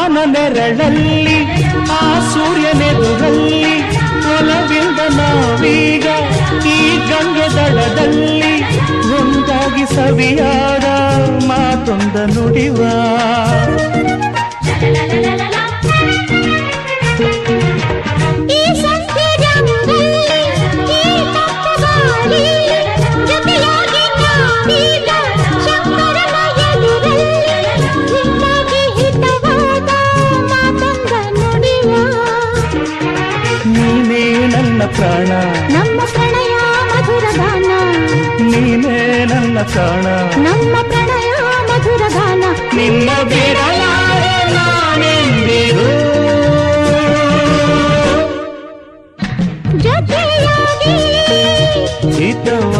ಬಾನ ನೆರಳಲ್ಲಿ ಆ ಸೂರ್ಯನೆದುರಲ್ಲಿ ಒಲವಿಂದ ನಾವೀಗ ಈ ಗಂಗೆ ದಡದಲ್ಲಿ ಒಂದಾಗಿ ಸವಿಯಾದ ಮಾತೊಂದ ನುಡಿವ ನೀನೇ ನನ್ನ ಪ್ರಾಣ ನಮ್ಮ ಪ್ರಣಯ ಮಧುರ ಗಾನ ನೀನೇ ನನ್ನ ಪ್ರಾಣ ನಮ್ಮ ಪ್ರಣಯ ಮಧುರ ಗಾನ ನಿನ್ನ ಬಿಡಲಾರೆ ನಾನೆಂದಿರು ಜೊತೆಯಾಗಿ ಹಿತವ